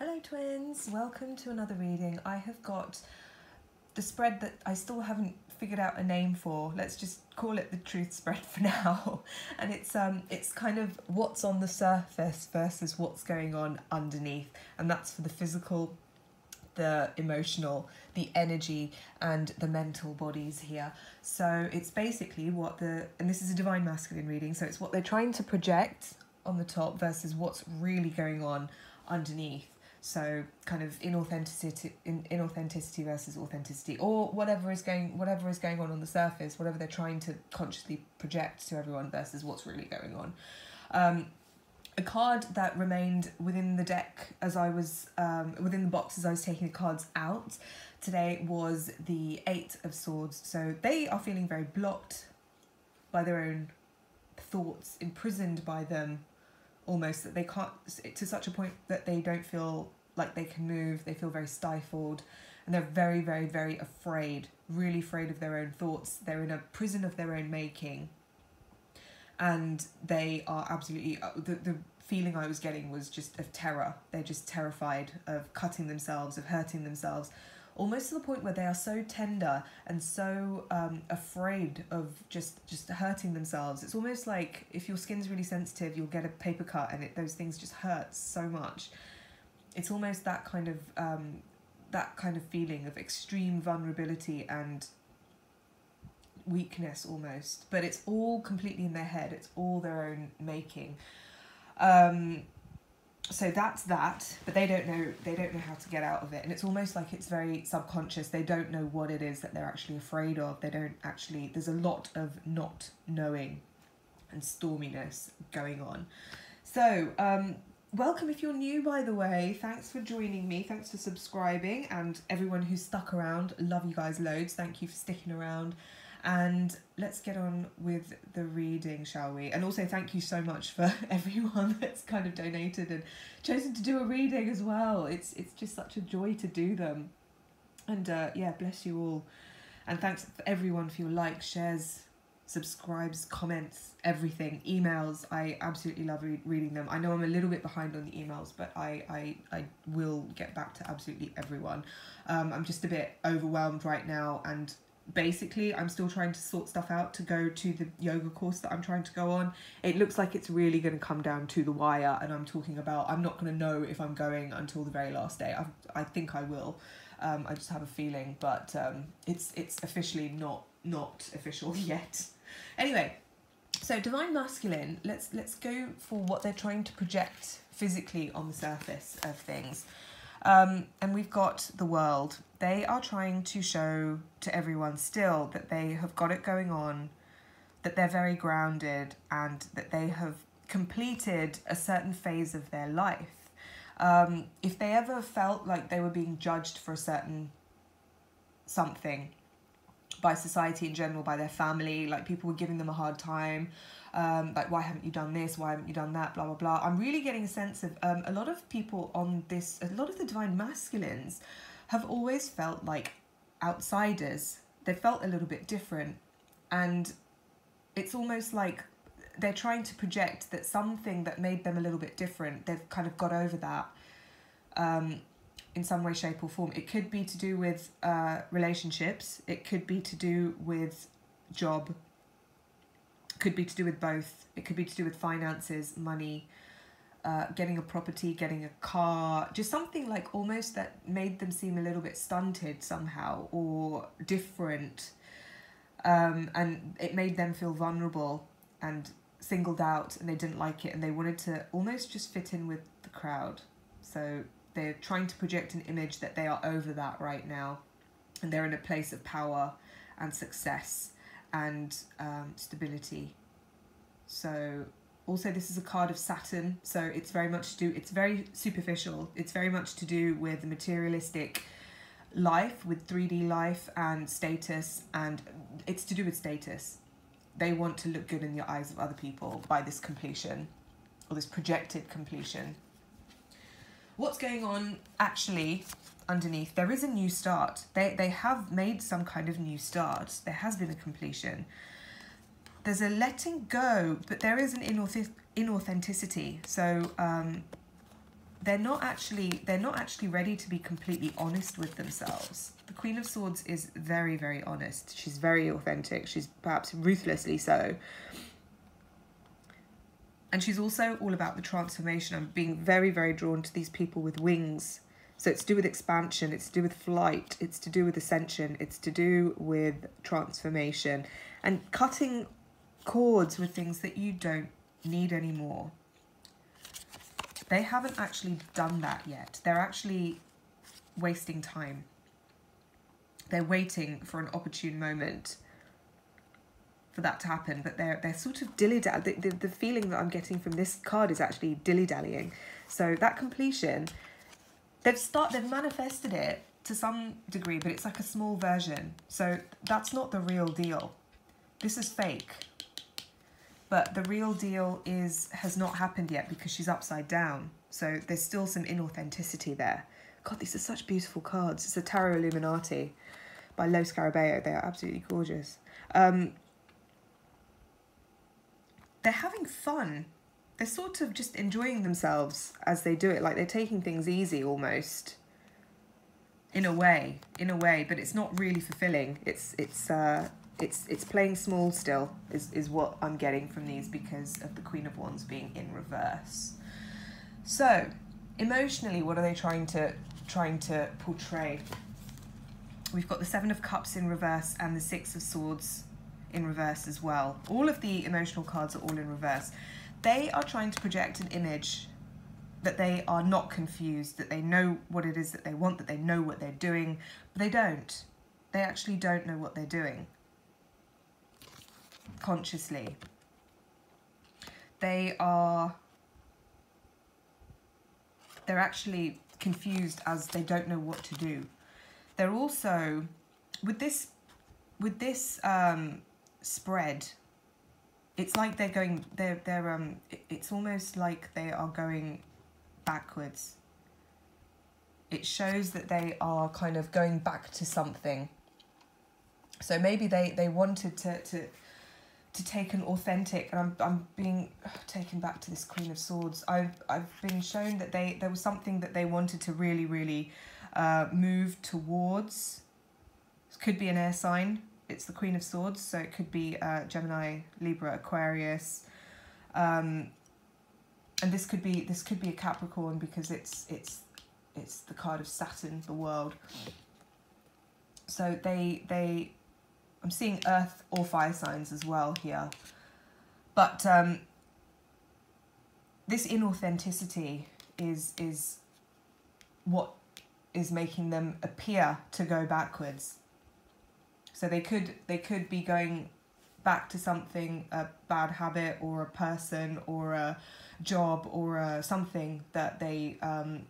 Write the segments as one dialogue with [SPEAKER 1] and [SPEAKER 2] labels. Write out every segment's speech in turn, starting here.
[SPEAKER 1] Hello twins, welcome to another reading. I have got the spread that I still haven't figured out a name for. Let's just call it the truth spread for now. And it's kind of what's on the surface versus what's going on underneath. And that's for the physical, the emotional, the energy and the mental bodies here. So it's basically and this is a divine masculine reading, so it's what they're trying to project on the top versus what's really going on underneath. So kind of inauthenticity versus authenticity, or whatever is going on the surface, whatever they're trying to consciously project to everyone versus what's really going on. A card that remained within the deck as I was within the box as I was taking the cards out today was the Eight of Swords. So they are feeling very blocked by their own thoughts, imprisoned by them, almost, that they can't, to such a point that they don't feel like they can move. They feel very stifled, and they're very, very, very afraid, really afraid of their own thoughts. They're in a prison of their own making, and they are absolutely, the feeling I was getting was just of terror. They're just terrified of cutting themselves, of hurting themselves, almost to the point where they are so tender and so afraid of just hurting themselves. It's almost like if your skin's really sensitive, you'll get a paper cut and those things just hurt so much. It's almost that kind of feeling of extreme vulnerability and weakness almost, but it's all completely in their head. It's all their own making. So that's that, but they don't know how to get out of it, and it's almost like it's very subconscious. They don't know what it is that they're actually afraid of. There's a lot of not knowing and storminess going on. So welcome if you're new, by the way. Thanks for joining me, thanks for subscribing, and everyone who's stuck around, love you guys loads. Thank you for sticking around. And let's get on with the reading, shall we? And also thank you so much for everyone that's kind of donated and chosen to do a reading as well. It's just such a joy to do them. And yeah, bless you all. And thanks for everyone for your likes, shares, subscribes, comments, everything, emails. I absolutely love reading them. I know I'm a little bit behind on the emails, but I will get back to absolutely everyone. I'm just a bit overwhelmed right now, and basically I'm still trying to sort stuff out to go to the yoga course that I'm trying to go on. It looks like it's really going to come down to the wire, and I'm not going to know if I'm going until the very last day. I think I will. I just have a feeling, but it's officially not official yet. Anyway, so divine masculine, let's go for what they're trying to project physically on the surface of things. And we've got the World. They are trying to show to everyone still that they have got it going on, that they're very grounded, and that they have completed a certain phase of their life. If they ever felt like they were being judged for a certain something by society in general, by their family, like people were giving them a hard time, like, why haven't you done this, why haven't you done that, blah blah blah. I'm really getting a sense of a lot of people on this, a lot of the divine masculines have always felt like outsiders. They felt a little bit different, and it's almost like they're trying to project that something that made them a little bit different, they've kind of got over that in some way, shape or form. It could be to do with relationships, it could be to do with job, could be to do with both, it could be to do with finances, money, getting a property, getting a car, just something like almost that made them seem a little bit stunted somehow or different, and it made them feel vulnerable and singled out, and they didn't like it, and they wanted to almost just fit in with the crowd. So they're trying to project an image that they are over that right now, and they're in a place of power and success and stability. So also this is a card of Saturn, so it's very much it's very superficial. It's very much to do with the materialistic life, with 3D life and status, and it's to do with status. They want to look good in the eyes of other people by this completion, or this projected completion. What's going on actually underneath? There is a new start. They have made some kind of new start. There has been a completion. There's a letting go, but there is an inauthenticity. So they're not actually ready to be completely honest with themselves. The Queen of Swords is very, very honest. She's very authentic. She's perhaps ruthlessly so. And she's also all about the transformation. I'm being very, very drawn to these people with wings. So it's to do with expansion, it's to do with flight, it's to do with ascension, it's to do with transformation and cutting cords with things that you don't need anymore. They haven't actually done that yet. They're actually wasting time. They're waiting for an opportune moment for that to happen, but they're sort of dilly-dallying. The feeling that I'm getting from this card is actually dilly-dallying. So that completion, they've manifested it to some degree, but it's like a small version. So that's not the real deal. This is fake. But the real deal has not happened yet because she's upside down. So there's still some inauthenticity there. God, these are such beautiful cards. It's a Tarot Illuminati by Lo Scarabeo. They are absolutely gorgeous. They're having fun. They're sort of just enjoying themselves as they do it. Like they're taking things easy almost. In a way, but it's not really fulfilling. It's playing small still is what I'm getting from these because of the Queen of Wands being in reverse. So emotionally, what are they trying to portray? We've got the Seven of Cups in reverse and the Six of Swords in reverse as well. All of the emotional cards are all in reverse. They are trying to project an image that they are not confused, that they know what it is that they want, that they know what they're doing, but they don't. They actually don't know what they're doing consciously. They're actually confused as they don't know what to do. They're also, with this spread, it's like it's almost like they are going backwards. It shows that they are kind of going back to something. So maybe they wanted to take an authentic, and I'm being taken back to this Queen of Swords. I've been shown that there was something that they wanted to really, really move towards. This could be an air sign. It's the Queen of Swords, so it could be Gemini, Libra, Aquarius, and this could be a Capricorn because it's the card of Saturn, the world. So I'm seeing earth or fire signs as well here, but this inauthenticity is what is making them appear to go backwards. So they could be going back to something, a bad habit or a person or a job or something that they, I'm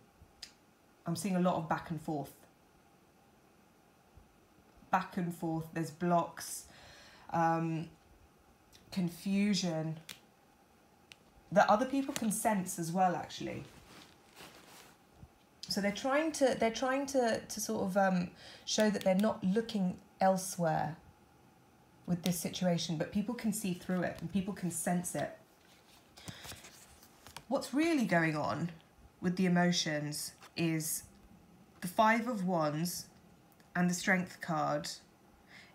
[SPEAKER 1] seeing a lot of back and forth. Back and forth, there's blocks, confusion that other people can sense as well, actually. So they're trying to sort of show that they're not looking elsewhere with this situation, but people can see through it and people can sense it. What's really going on with the emotions is the Five of Wands and the Strength card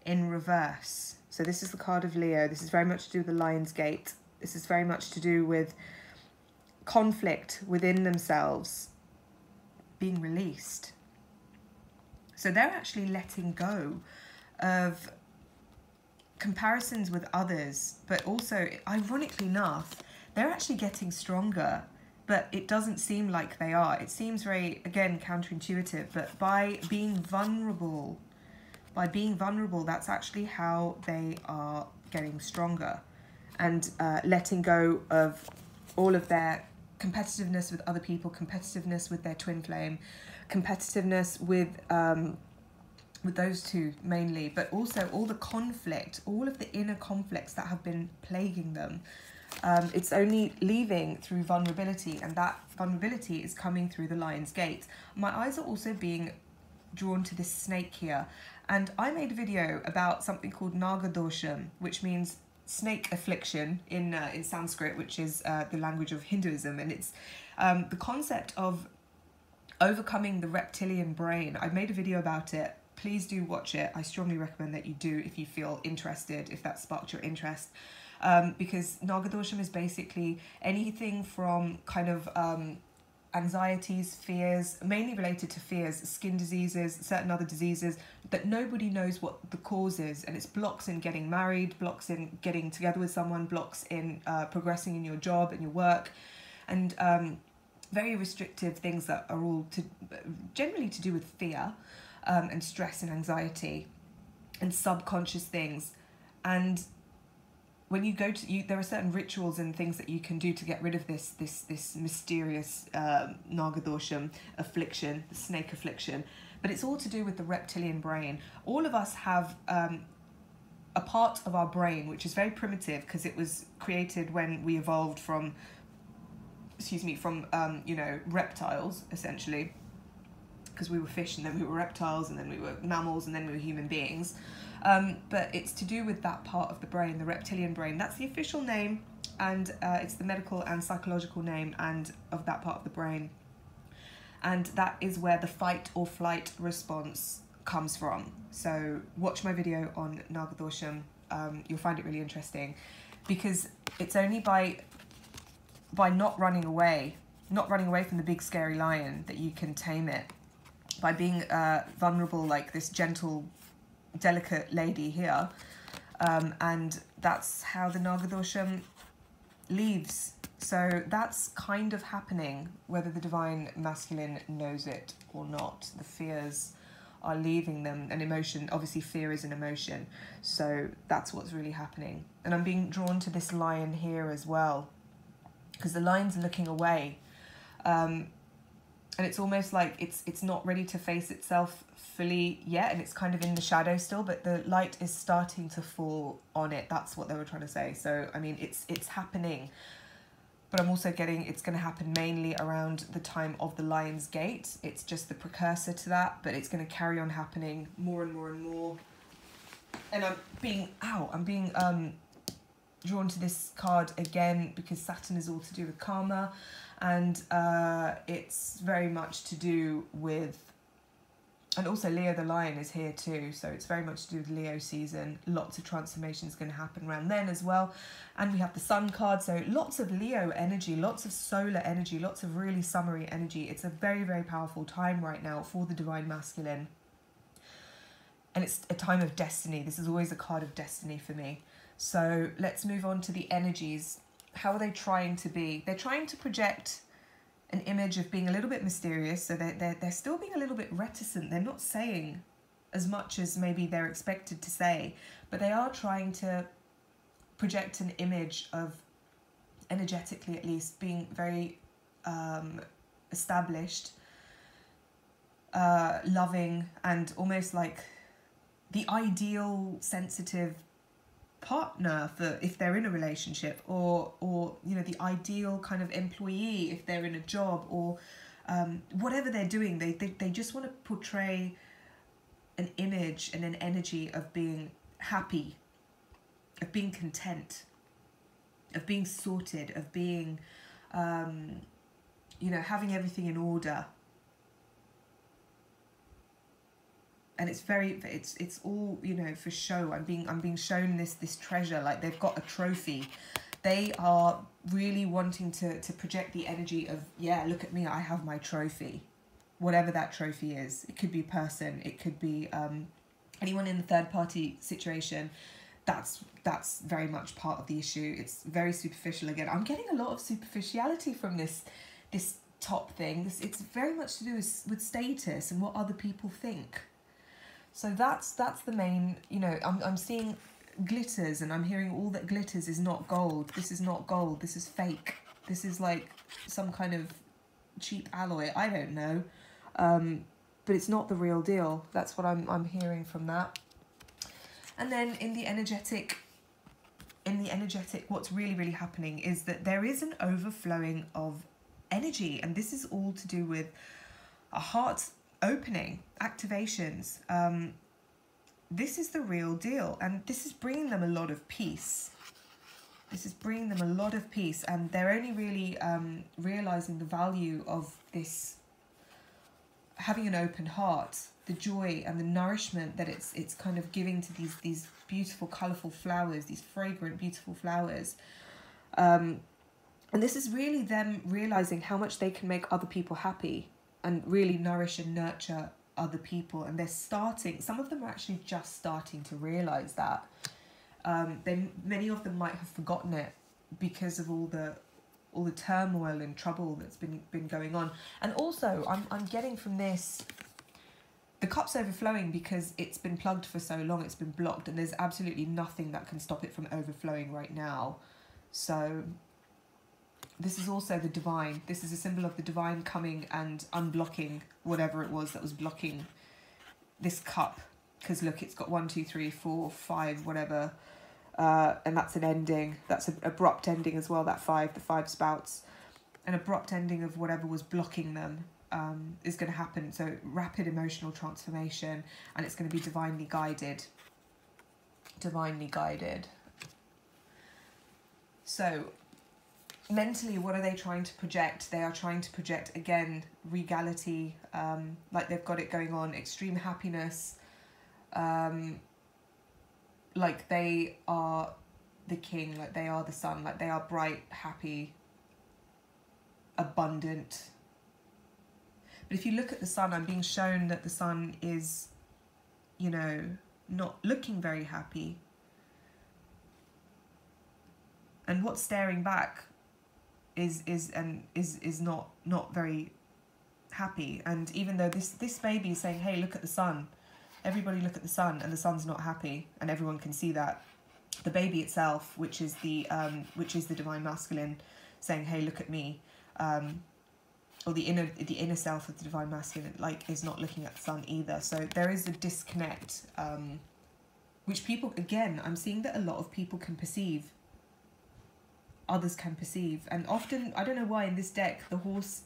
[SPEAKER 1] in reverse. So this is the card of Leo. This is very much to do with the Lion's Gate. This is very much to do with conflict within themselves being released. So they're actually letting go of comparisons with others, but also, ironically enough, they're actually getting stronger, but it doesn't seem like they are. It seems very, again, counterintuitive, but by being vulnerable, that's actually how they are getting stronger and letting go of all of their competitiveness with other people, competitiveness with their twin flame, competitiveness with those two mainly, but also all the conflict, all of the inner conflicts that have been plaguing them. It's only leaving through vulnerability, and that vulnerability is coming through the Lion's Gate. My eyes are also being drawn to this snake here, and I made a video about something called Naga Dosham, which means snake affliction in Sanskrit, which is the language of Hinduism, and it's the concept of overcoming the reptilian brain. I've made a video about it. Please do watch it. I strongly recommend that you do if you feel interested, if that sparked your interest. Because Nagadosham is basically anything from kind of anxieties, fears, mainly related to fears, skin diseases, certain other diseases that nobody knows what the cause is. And it's blocks in getting married, blocks in getting together with someone, blocks in progressing in your job and your work, and very restrictive things that are all generally to do with fear and stress and anxiety and subconscious things. And when you go to, there are certain rituals and things that you can do to get rid of this mysterious Nagadosham affliction, the snake affliction. But it's all to do with the reptilian brain. All of us have a part of our brain which is very primitive, because it was created when we evolved from, you know, reptiles, essentially. Because we were fish, and then we were reptiles, and then we were mammals, and then we were human beings. But it's to do with that part of the brain, the reptilian brain. That's the official name, and it's the medical and psychological name and of that part of the brain. And that is where the fight or flight response comes from. So watch my video on Nagadosham. You'll find it really interesting, because it's only by not running away from the big scary lion that you can tame it. By being vulnerable, like this gentle, delicate lady here, and that's how the Nagadosham leaves. So that's kind of happening, whether the divine masculine knows it or not. The fears are leaving them, and emotion, obviously fear is an emotion, so that's what's really happening. And I'm being drawn to this lion here as well, because the lion's looking away. And it's almost like it's not ready to face itself fully yet, and it's kind of in the shadow still, but the light is starting to fall on it. That's what they were trying to say. So, I mean, it's happening, but I'm also getting it's going to happen mainly around the time of the Lion's Gate. It's just the precursor to that, but it's going to carry on happening more and more and more. And I'm being drawn to this card again because Saturn is all to do with karma. And it's very much to do with, and also Leo the Lion is here too, so it's very much to do with Leo season. Lots of transformations going to happen around then as well. And we have the Sun card, so lots of Leo energy, lots of solar energy, lots of really summery energy. It's a very, very powerful time right now for the divine masculine. And it's a time of destiny. This is always a card of destiny for me. So let's move on to the energies. How are they trying to be? They're trying to project an image of being a little bit mysterious, so they're still being a little bit reticent. They're not saying as much as maybe they're expected to say, but they are trying to project an image of, energetically at least, being very established, loving, and almost like the ideal sensitive partner for if they're in a relationship, or you know, the ideal kind of employee if they're in a job, or whatever they're doing. They just want to portray an image and an energy of being happy, of being content, of being sorted, of being you know, having everything in order. And it's very, it's all, you know, for show. I'm being shown this treasure, like they've got a trophy. They are really wanting to project the energy of, yeah, look at me, I have my trophy. Whatever that trophy is. It could be a person, it could be anyone in the third party situation. That's very much part of the issue. It's very superficial again. I'm getting a lot of superficiality from this top thing. It's very much to do with status and what other people think. So that's the main, you know, I'm seeing glitters, and I'm hearing all that glitters is not gold. This is not gold. This is fake. This is like some kind of cheap alloy. I don't know. But it's not the real deal. That's what I'm hearing from that. And then in the energetic, what's really, really happening is that there is an overflowing of energy, and this is all to do with a heart opening, activations. This is the real deal, and this is bringing them a lot of peace. This is bringing them a lot of peace, and they're only really realizing the value of this, having an open heart, the joy and the nourishment that it's kind of giving to these beautiful, colourful flowers, these fragrant, beautiful flowers. And this is really them realizing how much they can make other people happy and really nourish and nurture other people. And they're starting, some of them are actually just starting to realize that. Many of them might have forgotten it because of all the turmoil and trouble that's been going on. And also, I'm getting from this, the cup's overflowing because it's been plugged for so long, it's been blocked, and there's absolutely nothing that can stop it from overflowing right now. So this is also the divine. This is a symbol of the divine coming and unblocking whatever it was that was blocking this cup. Because look, it's got 1, 2, 3, 4, 5, whatever. And that's an ending. That's an abrupt ending as well, that 5, the 5 spouts. An abrupt ending of whatever was blocking them is going to happen. So rapid emotional transformation, and it's going to be divinely guided. Divinely guided. So mentally, what are they trying to project? They are trying to project, again, regality, like they've got it going on, extreme happiness, like they are the king, like they are the sun, like they are bright, happy, abundant. But if you look at the sun, I'm being shown that the sun is, you know, not looking very happy. And what's staring back is not very happy. And even though this baby is saying, hey, look at the sun, everybody look at the sun, and the sun's not happy, and everyone can see that. The baby itself, which is the divine masculine, saying, hey, look at me, or the inner self of the divine masculine, like, is not looking at the sun either. So there is a disconnect, which people, again, I'm seeing that a lot of people can perceive. Others can perceive, and often, I don't know why in this deck the horse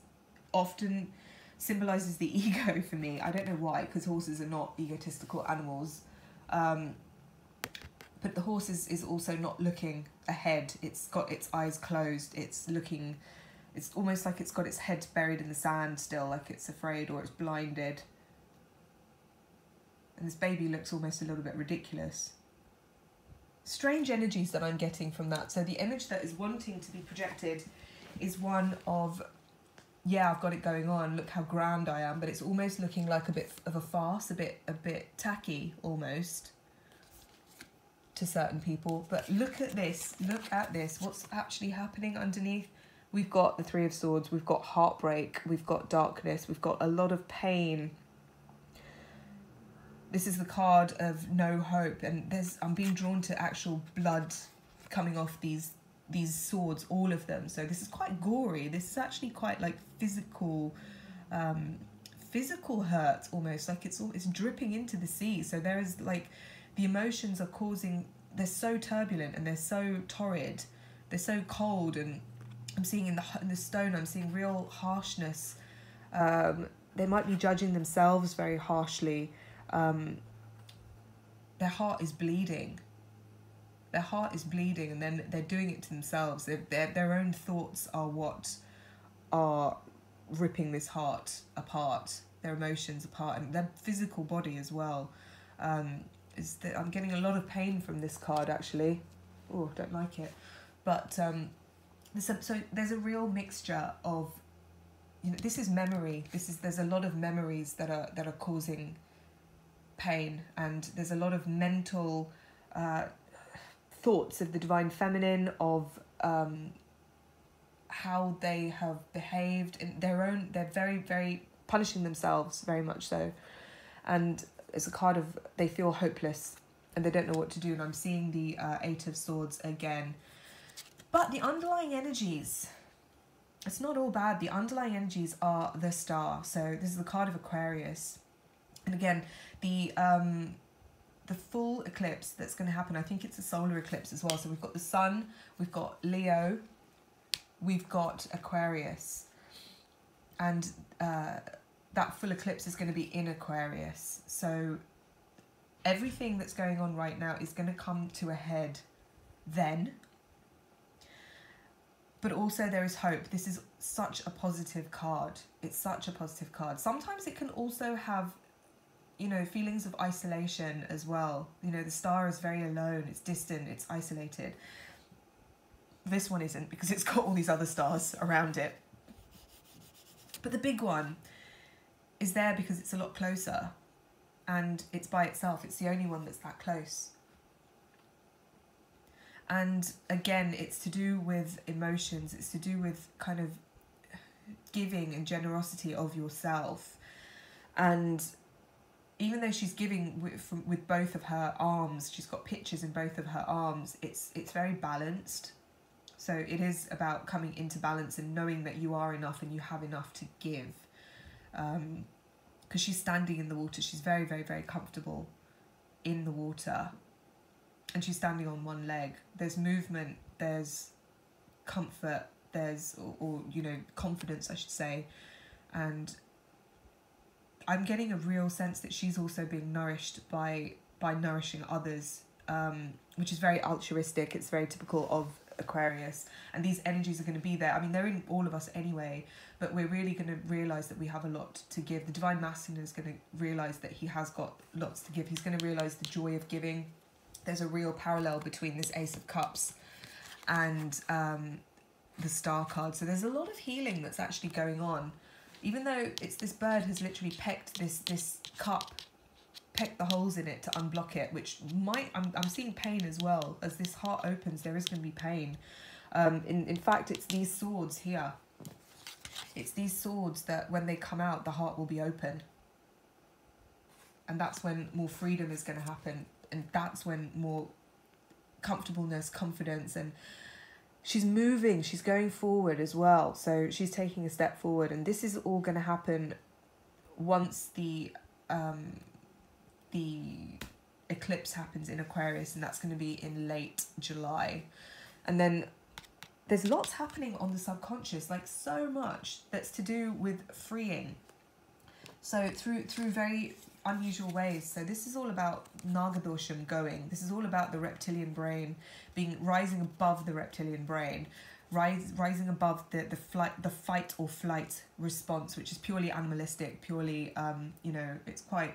[SPEAKER 1] often symbolizes the ego for me. I don't know why, because horses are not egotistical animals, but the horse is also not looking ahead. It's got its eyes closed. It's looking, it's almost like it's got its head buried in the sand still, like it's afraid or it's blinded. And this baby looks almost a little bit ridiculous. Strange energies that I'm getting from that. So the image that is wanting to be projected is one of, yeah, I've got it going on, look how grand I am, but it's almost looking like a bit of a farce, a bit tacky almost to certain people. But look at this, what's actually happening underneath. We've got the 3 of Swords, we've got heartbreak, we've got darkness, we've got a lot of pain. This is the card of no hope, and I'm being drawn to actual blood coming off these swords, all of them. So this is quite gory. This is actually quite like physical hurt almost, like it's dripping into the sea. So there is like, the emotions are causing, they're so turbulent and they're so torrid, they're so cold, and I'm seeing in the stone, I'm seeing real harshness. They might be judging themselves very harshly. Their heart is bleeding. Their heart is bleeding, and then they're doing it to themselves. Their own thoughts are what are ripping this heart apart, their emotions apart, and their physical body as well. I'm getting a lot of pain from this card, actually. Oh, don't like it. But so there's a real mixture of, you know, this is memory. There's a lot of memories that are causing pain, and there's a lot of mental thoughts of the divine feminine, of how they have behaved in their own, they're very, very punishing themselves, very much so. And it's a card of, they feel hopeless and they don't know what to do. And I'm seeing the 8 of Swords again. But the underlying energies, it's not all bad. The underlying energies are the Star. So this is the card of Aquarius. And again, the full eclipse that's going to happen, I think it's a solar eclipse as well. So we've got the Sun, we've got Leo, we've got Aquarius. And that full eclipse is going to be in Aquarius. So everything that's going on right now is going to come to a head then. but also there is hope. This is such a positive card. It's such a positive card. Sometimes it can also have, you know, feelings of isolation as well. You know, the star is very alone, it's distant, it's isolated. This one isn't, because it's got all these other stars around it. But the big one is there because it's a lot closer, and it's by itself. It's the only one that's that close. And again, it's to do with emotions. It's to do with kind of giving and generosity of yourself. And even though she's giving with both of her arms, she's got pictures in both of her arms, it's very balanced. So it is about coming into balance and knowing that you are enough and you have enough to give. Because she's standing in the water. She's very, very, very comfortable in the water. And she's standing on one leg. There's movement, there's comfort, there's, or you know, confidence, I should say. And I'm getting a real sense that she's also being nourished by nourishing others, which is very altruistic. It's very typical of Aquarius, and these energies are going to be there. I mean, they're in all of us anyway, but we're really going to realise that we have a lot to give. The Divine Masculine is going to realise that he has got lots to give. He's going to realise the joy of giving. There's a real parallel between this Ace of Cups and the Star card. So there's a lot of healing that's actually going on. Even though it's this bird has literally pecked this cup, pecked the holes in it to unblock it, which might, I'm seeing pain as well. As this heart opens, there is going to be pain. In fact, it's these swords here. It's these swords that when they come out, the heart will be open. And that's when more freedom is going to happen. And that's when more comfortableness, confidence, and she's moving, she's going forward as well. So she's taking a step forward, and this is all going to happen once the eclipse happens in Aquarius, and that's going to be in late July. And then there's lots happening on the subconscious, like so much that's to do with freeing. So through very unusual ways. So this is all about Nagadosham going. This is all about the reptilian brain rising above the reptilian brain, rising above the fight or flight response, which is purely animalistic, purely you know, it's quite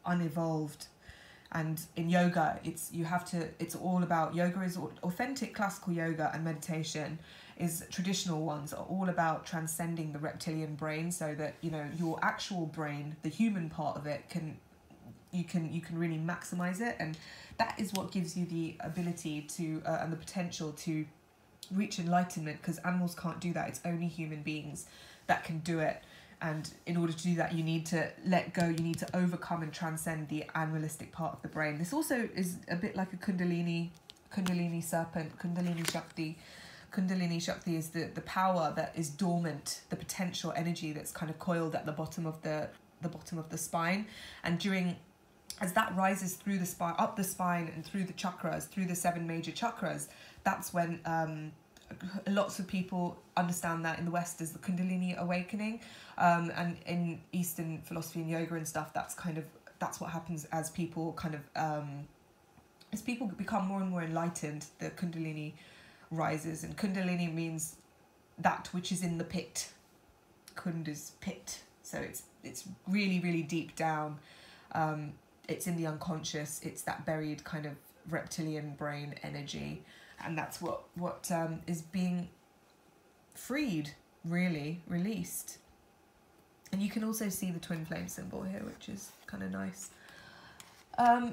[SPEAKER 1] unevolved. And in yoga, it's all about, yoga is authentic classical yoga, and meditation is traditional ones are all about transcending the reptilian brain, so that, you know, your actual brain, the human part of it, you can really maximize it. And that is what gives you the ability to and the potential to reach enlightenment, because animals can't do that. It's only human beings that can do it. And in order to do that, you need to let go, you need to overcome and transcend the animalistic part of the brain. This also is a bit like a Kundalini serpent, Kundalini Shakti. Kundalini Shakti is the power that is dormant, the potential energy that's kind of coiled at the bottom of the spine. And as that rises through the spine, up the spine, and through the chakras, through the 7 major chakras, that's when lots of people understand that in the West as the Kundalini awakening, and in Eastern philosophy and yoga and stuff, that's what happens as people as people become more and more enlightened. The Kundalini rises, and Kundalini means that which is in the pit. Kund is pit, so it's really, really deep down. It's in the unconscious. It's that buried kind of reptilian brain energy. And that's what is being freed, really, released. And you can also see the twin flame symbol here, which is kind of nice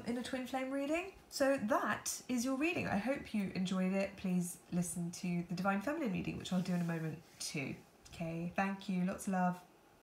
[SPEAKER 1] in a twin flame reading. So that is your reading. I hope you enjoyed it. Please listen to the Divine Feminine reading, which I'll do in a moment too. Okay, thank you. Lots of love.